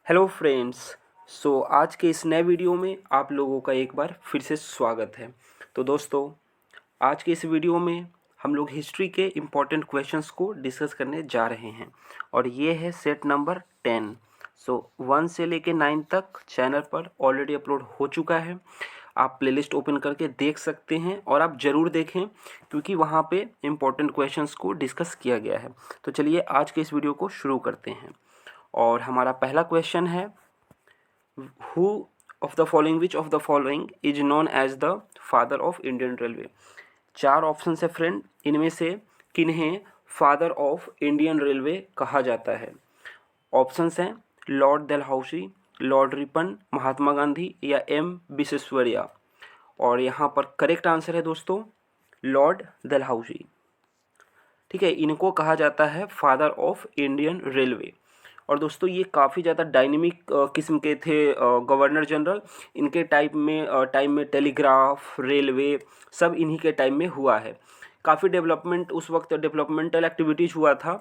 Hello friends. आज के इस नए वीडियो में आप लोगों का एक बार फिर से स्वागत है। तो दोस्तों, आज के इस वीडियो में हम लोग हिस्ट्री के इम्पोर्टेंट क्वेश्चंस को डिस्कस करने जा रहे हैं और ये है सेट नंबर 10। 1 से लेके 9 तक चैनल पर ऑलरेडी अपलोड हो चुका है। आप प्लेलिस्ट ओपन करके देख सकते हैं और आप ज़रूर देखें क्योंकि वहाँ पे इम्पोर्टेंट क्वेश्चंस को डिस्कस किया गया है। तो चलिए आज के इस वीडियो को शुरू करते हैं और हमारा पहला क्वेश्चन है, who of the following which of the following is known as the father of Indian railway. 4 option है फ्रेंड, इनमें से किन्हें फादर ऑफ इंडियन रेलवे कहा जाता है। ऑप्शंस हैं Lord Dalhousie, Lord Ripon, Mahatma Gandhi या एम विश्वेश्वरैया। और यहाँ पर करेक्ट आंसर है दोस्तों लॉर्ड डलहौसी। ठीक है, इनको कहा जाता है फादर ऑफ इंडियन रेलवे। और दोस्तों ये काफ़ी ज़्यादा डायनेमिक किस्म के थे गवर्नर जनरल। इनके टाइम में टेलीग्राफ, रेलवे सब इन्हीं के टाइम में हुआ है। काफ़ी डेवलपमेंट उस वक्त डेवलपमेंटल एक्टिविटीज़ हुआ था।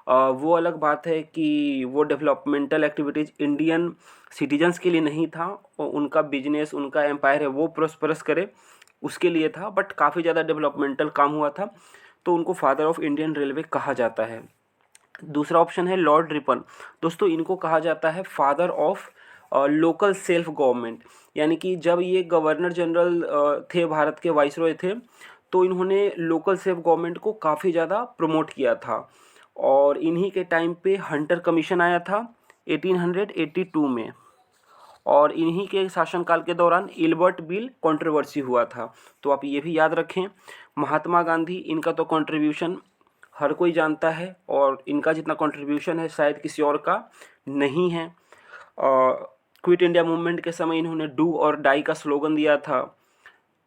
वो अलग बात है कि वो डेवलपमेंटल एक्टिविटीज़ इंडियन सिटीजन्स के लिए नहीं था और उनका बिजनेस, उनका एम्पायर है वो प्रॉस्परस करे उसके लिए था, बट काफ़ी ज़्यादा डेवलपमेंटल काम हुआ था तो उनको फादर ऑफ इंडियन रेलवे कहा जाता है। दूसरा ऑप्शन है लॉर्ड रिपन। दोस्तों इनको कहा जाता है father of local self government, यानी कि जब ये गवर्नर जनरल थे, भारत के वाइसरॉय थे, तो इन्होंने लोकल सेल्फ गवर्नमेंट को काफ़ी ज़्यादा प्रमोट किया था। और इन्हीं के टाइम पे हंटर कमीशन आया था 1882 में और इन्हीं के शासनकाल के दौरान इल्बर्ट बिल कंट्रोवर्सी हुआ था। तो आप ये भी याद रखें। महात्मा गांधी, इनका तो कंट्रीब्यूशन हर कोई जानता है और इनका जितना कंट्रीब्यूशन है शायद किसी और का नहीं है। क्विट इंडिया मूवमेंट के समय इन्होंने डू और डाई का स्लोगन दिया था।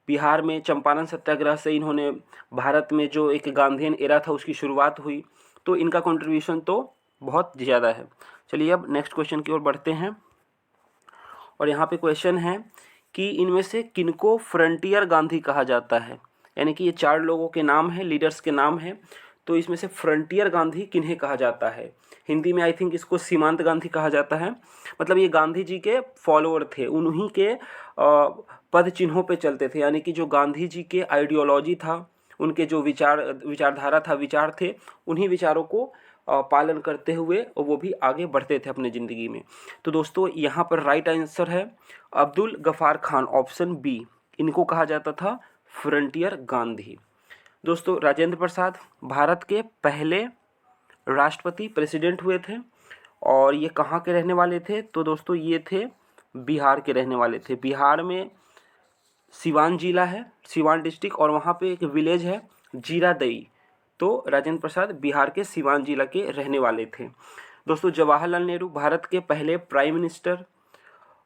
बिहार में चंपारण सत्याग्रह से इन्होंने भारत में जो एक गांधीयन एरा था उसकी शुरुआत हुई। तो इनका कंट्रीब्यूशन तो बहुत ज़्यादा है। चलिए अब नेक्स्ट क्वेश्चन की ओर बढ़ते हैं और यहाँ पे क्वेश्चन है कि इनमें से किनको फ्रंटियर गांधी कहा जाता है। यानी कि ये 4 लोगों के नाम हैं, लीडर्स के नाम हैं, तो इसमें से फ्रंटियर गांधी किन्हें कहा जाता है। हिंदी में आई थिंक इसको सीमांत गांधी कहा जाता है। मतलब ये गांधी जी के फॉलोअर थे, उन्हीं के पद चिन्हों पे चलते थे, यानी कि जो गांधी जी के आइडियोलॉजी था, उनके जो विचारधारा था, विचार थे, उन्हीं विचारों को पालन करते हुए वो भी आगे बढ़ते थे अपने ज़िंदगी में। तो दोस्तों यहाँ पर राइट आंसर है अब्दुल गफ़ार खान, ऑप्शन बी। इनको कहा जाता था फ्रंटियर गांधी। दोस्तों राजेंद्र प्रसाद भारत के पहले राष्ट्रपति प्रेसिडेंट हुए थे और ये कहाँ के रहने वाले थे, तो दोस्तों ये थे बिहार के रहने वाले थे। बिहार में सिवान जिला है, सिवान डिस्ट्रिक्ट, और वहाँ पे एक विलेज है जीरादई। तो राजेंद्र प्रसाद बिहार के सिवान जिला के रहने वाले थे। दोस्तों जवाहरलाल नेहरू भारत के पहले प्राइम मिनिस्टर,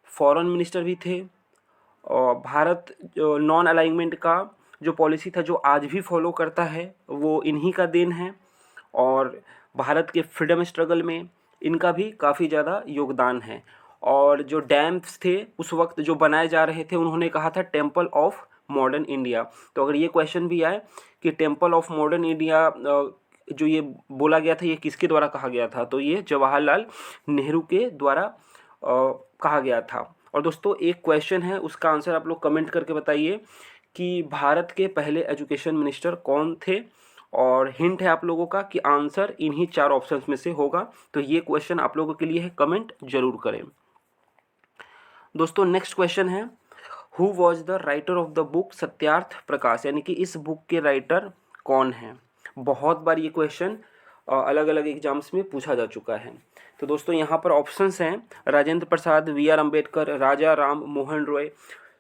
फॉरेन मिनिस्टर भी थे और भारत नॉन अलाइनमेंट का जो पॉलिसी था जो आज भी फॉलो करता है वो इन्हीं का देन है। और भारत के फ्रीडम स्ट्रगल में इनका भी काफ़ी ज़्यादा योगदान है। और जो डैम्स थे उस वक्त जो बनाए जा रहे थे, उन्होंने कहा था टेम्पल ऑफ मॉडर्न इंडिया। तो अगर ये क्वेश्चन भी आए कि टेम्पल ऑफ मॉडर्न इंडिया जो ये बोला गया था ये किसके द्वारा कहा गया था, तो ये जवाहरलाल नेहरू के द्वारा कहा गया था। और दोस्तों एक क्वेश्चन है, उसका आंसर आप लोग कमेंट करके बताइए कि भारत के पहले एजुकेशन मिनिस्टर कौन थे। और हिंट है आप लोगों का कि आंसर इन्हीं 4 ऑप्शंस में से होगा। तो ये क्वेश्चन आप लोगों के लिए है, कमेंट जरूर करें। दोस्तों नेक्स्ट क्वेश्चन है, who was the writer of the book Satyarth Prakash, यानी कि इस बुक के राइटर कौन हैं। बहुत बार ये क्वेश्चन अलग अलग एग्जाम्स में पूछा जा चुका है। तो दोस्तों यहाँ पर ऑप्शंस हैं राजेंद्र प्रसाद, वी आर अम्बेडकर, राजा राम मोहन रॉय,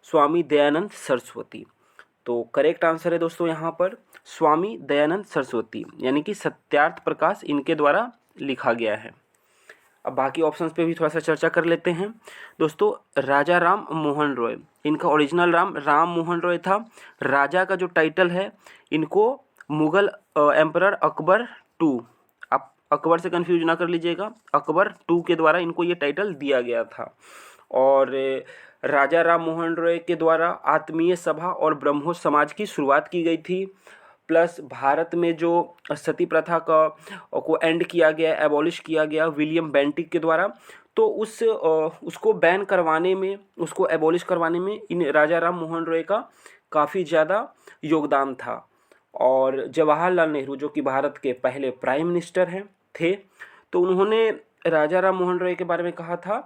स्वामी दयानंद सरस्वती। तो करेक्ट आंसर है दोस्तों यहाँ पर स्वामी दयानंद सरस्वती, यानी कि सत्यार्थ प्रकाश इनके द्वारा लिखा गया है। अब बाकी ऑप्शंस पे भी थोड़ा सा चर्चा कर लेते हैं। दोस्तों राजा राम मोहन रॉय, इनका ओरिजिनल नाम राम मोहन रॉय था। राजा का जो टाइटल है इनको मुगल एम्परर अकबर टू, आप अकबर से कंफ्यूज ना कर लीजिएगा, अकबर टू के द्वारा इनको ये टाइटल दिया गया था। और राजा राम मोहन रॉय के द्वारा आत्मीय सभा और ब्रह्मो समाज की शुरुआत की गई थी। प्लस भारत में जो सती प्रथा का को एंड किया गया, एबॉलिश किया गया विलियम बेंटिक के द्वारा, तो उसको बैन करवाने में, उसको एबॉलिश करवाने में इन राजा राम मोहन रॉय का काफ़ी ज़्यादा योगदान था। और जवाहरलाल नेहरू जो कि भारत के पहले प्राइम मिनिस्टर हैं थे, तो उन्होंने राजा राम मोहन रॉय के बारे में कहा था,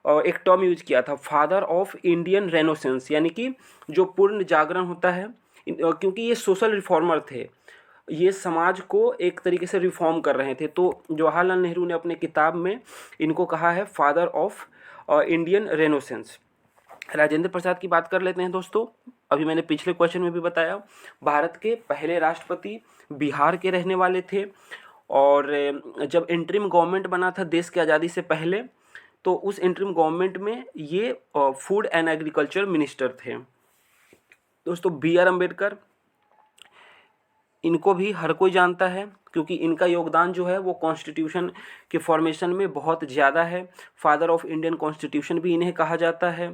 एक टर्म यूज किया था, फादर ऑफ इंडियन रेनेसेंस, यानी कि जो पूर्ण जागरण होता है, क्योंकि ये सोशल रिफॉर्मर थे, ये समाज को एक तरीके से रिफॉर्म कर रहे थे। तो जवाहरलाल नेहरू ने अपने किताब में इनको कहा है father of Indian renaissance. Rajendra Prasad की बात कर लेते हैं दोस्तों। अभी मैंने पिछले क्वेश्चन में भी बताया, भारत के पहले राष्ट्रपति बिहार के रहने वाले थे, और जब इंटरिम गवर्नमेंट बना था देश की आज़ादी से पहले, तो उस इंटरिम गवर्नमेंट में ये फूड एंड एग्रीकल्चर मिनिस्टर थे। दोस्तों बी आर अम्बेडकर, इनको भी हर कोई जानता है, क्योंकि इनका योगदान जो है वो कॉन्स्टिट्यूशन के फॉर्मेशन में बहुत ज़्यादा है। फादर ऑफ इंडियन कॉन्स्टिट्यूशन भी इन्हें कहा जाता है।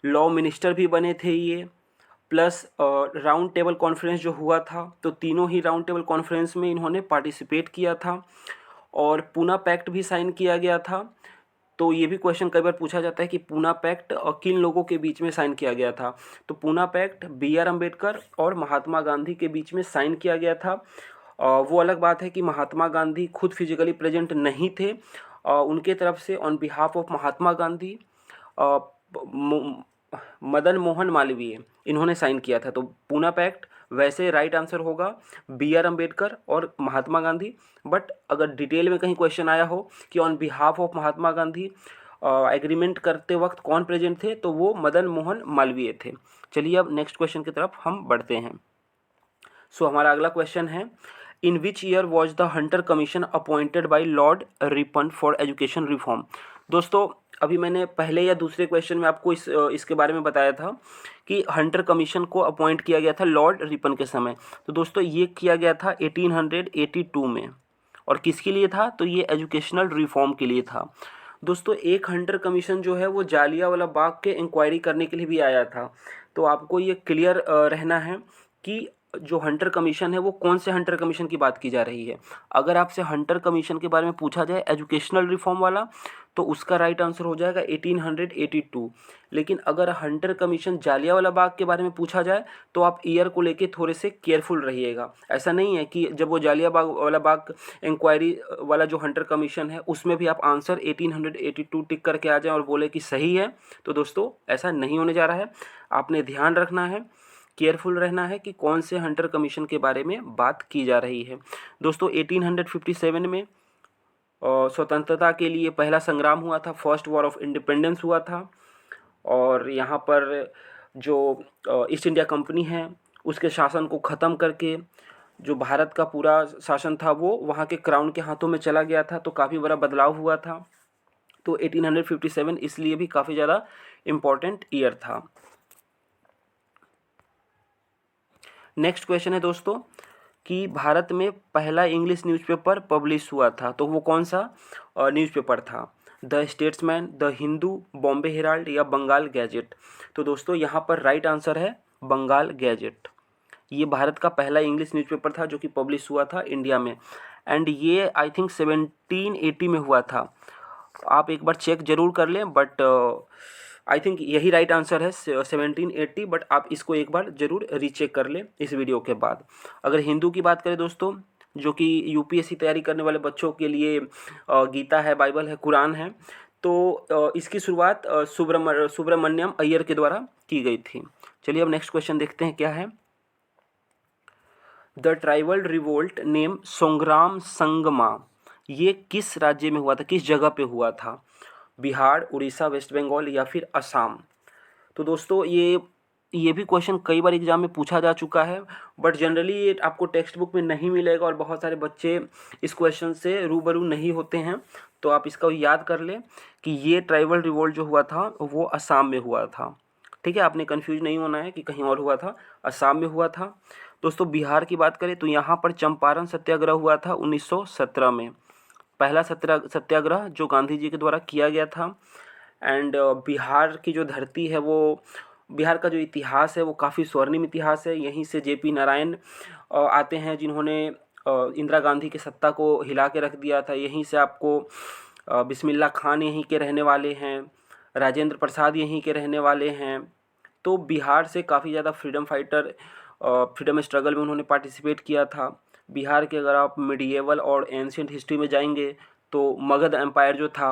लॉ मिनिस्टर भी बने थे ये। प्लस राउंड टेबल कॉन्फ्रेंस जो हुआ था, तो तीनों ही राउंड टेबल कॉन्फ्रेंस में इन्होंने पार्टिसिपेट किया था, और पूना पैक्ट भी साइन किया गया था। तो ये भी क्वेश्चन कई बार पूछा जाता है कि पूना पैक्ट किन लोगों के बीच में साइन किया गया था। तो Poona pact B R Ambedkar और महात्मा गांधी के बीच में साइन किया गया था। वो अलग बात है कि महात्मा गांधी खुद फिजिकली प्रेजेंट नहीं थे। उनके तरफ से on behalf of Mahatma Gandhi Madan Mohan Malviya इन्होंने साइन किया था। तो पूना पैक्ट वैसे राइट आंसर होगा बी आर अम्बेडकर और महात्मा गांधी। बट अगर डिटेल में कहीं क्वेश्चन आया हो कि on behalf of Mahatma Gandhi agreement करते वक्त कौन प्रेजेंट थे, तो वो मदन मोहन मालवीय थे। चलिए अब नेक्स्ट क्वेश्चन की तरफ हम बढ़ते हैं। सो हमारा अगला क्वेश्चन है, in which year was the Hunter commission appointed by Lord Ripon for education reform. दोस्तों अभी मैंने पहले या दूसरे क्वेश्चन में आपको इसके बारे में बताया था कि हंटर कमीशन को अपॉइंट किया गया था लॉर्ड रिपन के समय। तो दोस्तों ये किया गया था 1882 में, और किसके लिए था, तो ये एजुकेशनल रिफॉर्म के लिए था। दोस्तों एक हंटर कमीशन जो है वो जालियांवाला बाग के इंक्वायरी करने के लिए भी आया था। तो आपको ये क्लियर रहना है कि जो हंटर कमीशन है वो कौन से हंटर कमीशन की बात की जा रही है। अगर आपसे हंटर कमीशन के बारे में पूछा जाए एजुकेशनल रिफॉर्म वाला, तो उसका राइट आंसर हो जाएगा 1882। लेकिन अगर हंटर कमीशन जालियांवाला बाग के बारे में पूछा जाए तो आप ईयर को लेके थोड़े से केयरफुल रहिएगा। ऐसा नहीं है कि जब वो जालियांवाला बाग इंक्वायरी वाला जो हंटर कमीशन है उसमें भी आप आंसर 1882 टिक करके आ जाएं और बोले कि सही है। तो दोस्तों ऐसा नहीं होने जा रहा है। आपने ध्यान रखना है, केयरफुल रहना है कि कौन से हंटर कमीशन के बारे में बात की जा रही है। दोस्तों 1857 में स्वतंत्रता के लिए पहला संग्राम हुआ था, फर्स्ट वॉर ऑफ इंडिपेंडेंस हुआ था। और यहाँ पर जो ईस्ट इंडिया कंपनी है उसके शासन को ख़त्म करके जो भारत का पूरा शासन था वो वहाँ के क्राउन के हाथों में चला गया था। तो काफ़ी बड़ा बदलाव हुआ था। तो 1857 इसलिए भी काफ़ी ज़्यादा इम्पोर्टेंट ईयर था। नेक्स्ट क्वेश्चन है दोस्तों कि भारत में पहला इंग्लिश न्यूज़पेपर पब्लिश हुआ था, तो वो कौन सा न्यूज़पेपर था, the statesman, the Hindu, Bombay Herald या बंगाल गैजेट। तो दोस्तों यहाँ पर राइट आंसर है बंगाल गैजेट। ये भारत का पहला इंग्लिश न्यूज़पेपर था जो कि पब्लिश हुआ था इंडिया में, एंड ये आई थिंक 1780 में हुआ था। आप एक बार चेक जरूर कर लें, बट आई थिंक यही राइट आंसर है 1780। बट आप इसको एक बार जरूर रीचेक कर लें इस वीडियो के बाद। अगर हिंदू की बात करें दोस्तों, जो कि यूपीएससी तैयारी करने वाले बच्चों के लिए गीता है, बाइबल है, कुरान है, तो इसकी शुरुआत सुब्रमण्यम अय्यर के द्वारा की गई थी। चलिए अब नेक्स्ट क्वेश्चन देखते हैं क्या है। The tribal revolt name Songram Sangma, ये किस राज्य में हुआ था, किस जगह पे हुआ था, बिहार, उड़ीसा, वेस्ट बंगाल या फिर असम। तो दोस्तों ये भी क्वेश्चन कई बार एग्जाम में पूछा जा चुका है, बट जनरली ये आपको टेक्स्ट बुक में नहीं मिलेगा और बहुत सारे बच्चे इस क्वेश्चन से रूबरू नहीं होते हैं। तो आप इसका याद कर लें कि ये ट्राइबल रिवोल्ट जो हुआ था वो असम में हुआ था। ठीक है, आपने कन्फ्यूज नहीं होना है कि कहीं और हुआ था, असम में हुआ था। दोस्तों बिहार की बात करें तो यहाँ पर चंपारण सत्याग्रह हुआ था 1917 में, पहला सत्याग्रह जो गांधी जी के द्वारा किया गया था। एंड बिहार की जो धरती है वो, बिहार का जो इतिहास है वो काफ़ी स्वर्णिम इतिहास है। यहीं से जेपी नारायण आते हैं जिन्होंने इंदिरा गांधी की सत्ता को हिला के रख दिया था। यहीं से आपको बिस्मिल्लाह खान यहीं के रहने वाले हैं, राजेंद्र प्रसाद यहीं के रहने वाले हैं। तो बिहार से काफ़ी ज़्यादा फ्रीडम फाइटर फ्रीडम स्ट्रगल में उन्होंने पार्टिसिपेट किया था। बिहार के अगर आप मिडिएवल और एंशिएंट हिस्ट्री में जाएंगे तो मगध एम्पायर जो था,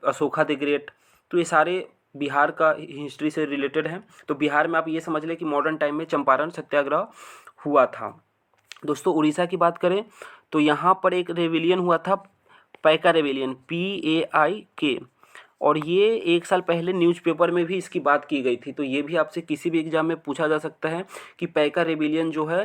अशोका द ग्रेट, तो ये सारे बिहार का हिस्ट्री से रिलेटेड हैं। तो बिहार में आप ये समझ लें कि मॉडर्न टाइम में चंपारण सत्याग्रह हुआ था। दोस्तों उड़ीसा की बात करें तो यहाँ पर एक रेविलियन हुआ था, पैका रेविलियन, PAIK, और ये 1 साल पहले न्यूज़पेपर में भी इसकी बात की गई थी। तो ये भी आपसे किसी भी एग्जाम में पूछा जा सकता है कि पैका रेविलियन जो है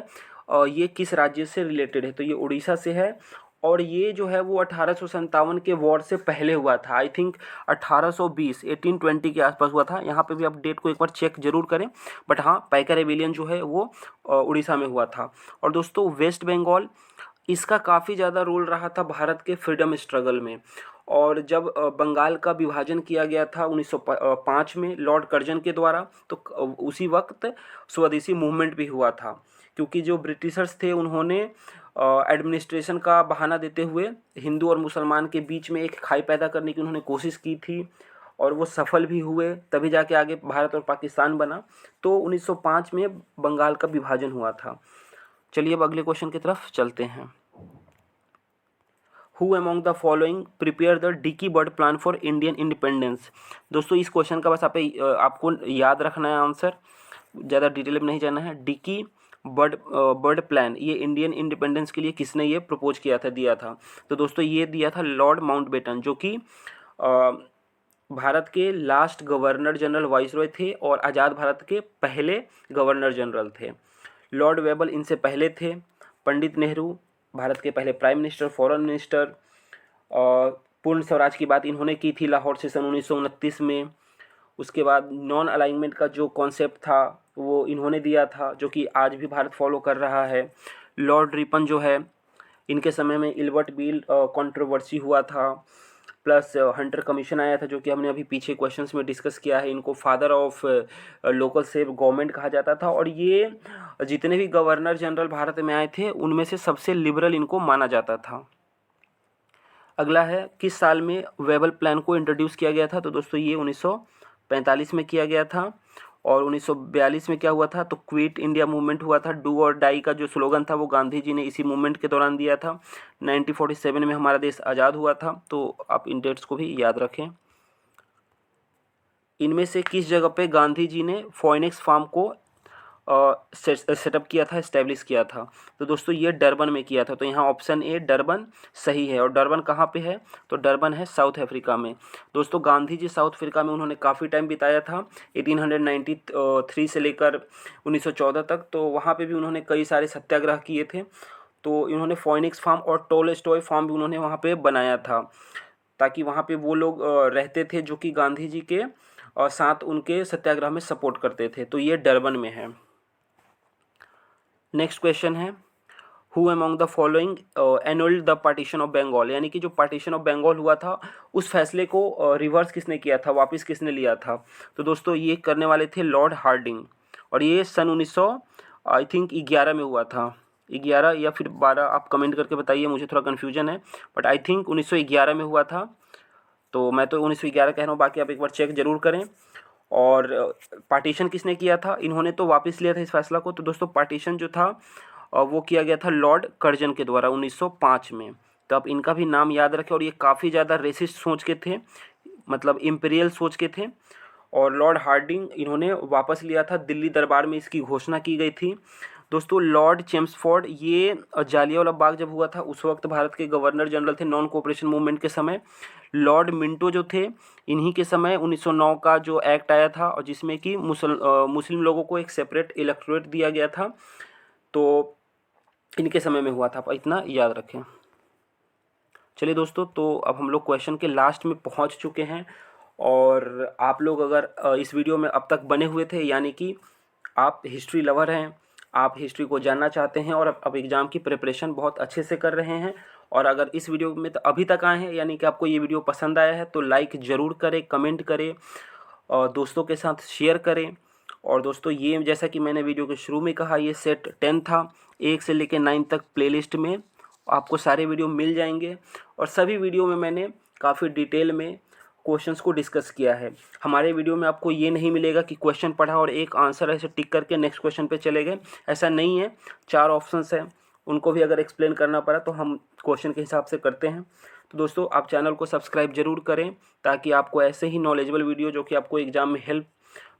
ये किस राज्य से रिलेटेड है। तो ये उड़ीसा से है और ये जो है वो 1857 के वॉर से पहले हुआ था। आई थिंक 1820 के आसपास हुआ था। यहाँ पे भी आप डेट को एक बार चेक जरूर करें, बट हाँ, पैका रेविलियन जो है वो उड़ीसा में हुआ था। और दोस्तों वेस्ट बंगाल, इसका काफ़ी ज़्यादा रोल रहा था भारत के फ्रीडम स्ट्रगल में। और जब बंगाल का विभाजन किया गया था 1905 में लॉर्ड कर्जन के द्वारा, तो उसी वक्त स्वदेशी मूवमेंट भी हुआ था, क्योंकि जो ब्रिटिशर्स थे उन्होंने एडमिनिस्ट्रेशन का बहाना देते हुए हिंदू और मुसलमान के बीच में एक खाई पैदा करने की उन्होंने कोशिश की थी, और वो सफल भी हुए, तभी जाके आगे भारत और पाकिस्तान बना। तो 1905 में बंगाल का विभाजन हुआ था। चलिए अब अगले क्वेश्चन की तरफ चलते हैं। Who among the following prepare the Dickie Bird plan for Indian independence. दोस्तों इस क्वेश्चन का बस आपको याद रखना है आंसर, ज़्यादा डिटेल में नहीं जाना है। डिकी बर्ड प्लान ये इंडियन इंडिपेंडेंस के लिए किसने ये प्रपोज किया था, दिया था? तो दोस्तों ये दिया था लॉर्ड माउंटबेटन, जो कि भारत के लास्ट गवर्नर जनरल वाइसरॉय थे और आज़ाद भारत के पहले गवर्नर जनरल थे। लॉर्ड वेबल इनसे पहले थे। पंडित नेहरू भारत के पहले प्राइम मिनिस्टर, फॉरेन मिनिस्टर। पूर्ण स्वराज की बात इन्होंने की थी लाहौर सेशन 1929 में। उसके बाद नॉन अलाइनमेंट का जो कॉन्सेप्ट था वो इन्होंने दिया था, जो कि आज भी भारत फॉलो कर रहा है। लॉर्ड रिपन जो है, इनके समय में इल्बर्ट बिल कंट्रोवर्सी हुआ था, प्लस हंटर कमीशन आया था, जो कि हमने अभी पीछे क्वेश्चंस में डिस्कस किया है। इनको father of local self government कहा जाता था, और ये जितने भी गवर्नर जनरल भारत में आए थे उनमें से सबसे लिबरल इनको माना जाता था। अगला है, किस साल में वेबल प्लान को इंट्रोड्यूस किया गया था? तो दोस्तों ये 1945 में किया गया था। और 1942 में क्या हुआ था? तो क्विट इंडिया मूवमेंट हुआ था। डू और डाई का जो स्लोगन था वो गांधी जी ने इसी मूवमेंट के दौरान दिया था। 1947 में हमारा देश आज़ाद हुआ था। तो आप इन डेट्स को भी याद रखें। इनमें से किस जगह पे गांधी जी ने फोइनिक्स फार्म को सेटअप किया था, इस्टेब्लिश किया था? तो दोस्तों ये डरबन में किया था। तो यहाँ ऑप्शन ए डरबन सही है। और डरबन कहाँ पे है? तो डरबन है साउथ अफ्रीका में। दोस्तों गांधी जी साउथ अफ्रीका में उन्होंने काफ़ी टाइम बिताया था, 1893 से लेकर 1914 तक। तो वहाँ पे भी उन्होंने कई सारे सत्याग्रह किए थे। तो इन्होंने फोइनिक्स फार्म और टोलस्टॉय फार्म भी उन्होंने वहाँ पे बनाया था, ताकि वहाँ पे वो लोग रहते थे जो कि गांधी जी के साथ उनके सत्याग्रह में सपोर्ट करते थे। तो ये डरबन में है। नेक्स्ट क्वेश्चन है, who among the following annulled the partition of Bengal, यानी कि जो पार्टीशन ऑफ बंगाल हुआ था उस फैसले को रिवर्स किसने किया था, वापस किसने लिया था? तो दोस्तों ये करने वाले थे लॉर्ड हार्डिंग, और ये सन 1911 में हुआ था। 11 या फिर 12, आप कमेंट करके बताइए, मुझे थोड़ा कन्फ्यूजन है, बट आई थिंक 1911 में हुआ था। तो मैं तो 1911 कह रहा हूँ, बाकी आप एक बार चेक जरूर करें। और पार्टीशन किसने किया था? इन्होंने तो वापस लिया था इस फैसला को। तो दोस्तों पार्टीशन जो था वो किया गया था लॉर्ड कर्जन के द्वारा 1905 में। तो आप इनका भी नाम याद रखें। और ये काफ़ी ज़्यादा रेसिस्ट सोच के थे, मतलब इम्पीरियल सोच के थे। और लॉर्ड हार्डिंग इन्होंने वापस लिया था, दिल्ली दरबार में इसकी घोषणा की गई थी। दोस्तों लॉर्ड चेम्सफोर्ड, ये जालियांवाला बाग जब हुआ था उस वक्त भारत के गवर्नर जनरल थे नॉन कोऑपरेशन मूवमेंट के समय। लॉर्ड मिंटो जो थे, इन्हीं के समय 1909 का जो एक्ट आया था, और जिसमें कि मुस्लिम लोगों को एक सेपरेट इलेक्टोरेट दिया गया था, तो इनके समय में हुआ था। आप इतना याद रखें। चलिए दोस्तों, तो अब हम लोग क्वेश्चन के लास्ट में पहुंच चुके हैं। और आप लोग अगर इस वीडियो में अब तक बने हुए थे, यानी कि आप हिस्ट्री लवर हैं, आप हिस्ट्री को जानना चाहते हैं और अब एग्ज़ाम की प्रिपरेशन बहुत अच्छे से कर रहे हैं, और अगर इस वीडियो में तो अभी तक आए हैं, यानी कि आपको ये वीडियो पसंद आया है, तो लाइक ज़रूर करें, कमेंट करें और दोस्तों के साथ शेयर करें। और दोस्तों ये, जैसा कि मैंने वीडियो के शुरू में कहा, ये सेट 10 था। 1 से लेकर 9 तक प्लेलिस्ट में आपको सारे वीडियो मिल जाएंगे। और सभी वीडियो में मैंने काफ़ी डिटेल में क्वेश्चंस को डिस्कस किया है। हमारे वीडियो में आपको ये नहीं मिलेगा कि क्वेश्चन पढ़ा और एक आंसर ऐसे टिक करके नेक्स्ट क्वेश्चन पे चले गए, ऐसा नहीं है। 4 ऑप्शंस हैं, उनको भी अगर एक्सप्लेन करना पड़ा तो हम क्वेश्चन के हिसाब से करते हैं। तो दोस्तों आप चैनल को सब्सक्राइब ज़रूर करें ताकि आपको ऐसे ही नॉलेजेबल वीडियो जो कि आपको एग्ज़ाम में हेल्प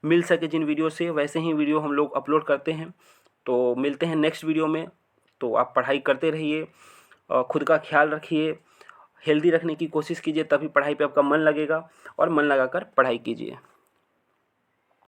मिल सके, जिन वीडियो से वैसे ही वीडियो हम लोग अपलोड करते हैं। तो मिलते हैं नेक्स्ट वीडियो में। तो आप पढ़ाई करते रहिए, खुद का ख्याल रखिए, हेल्दी रखने की कोशिश कीजिए, तभी पढ़ाई पे आपका मन लगेगा और मन लगाकर पढ़ाई कीजिए।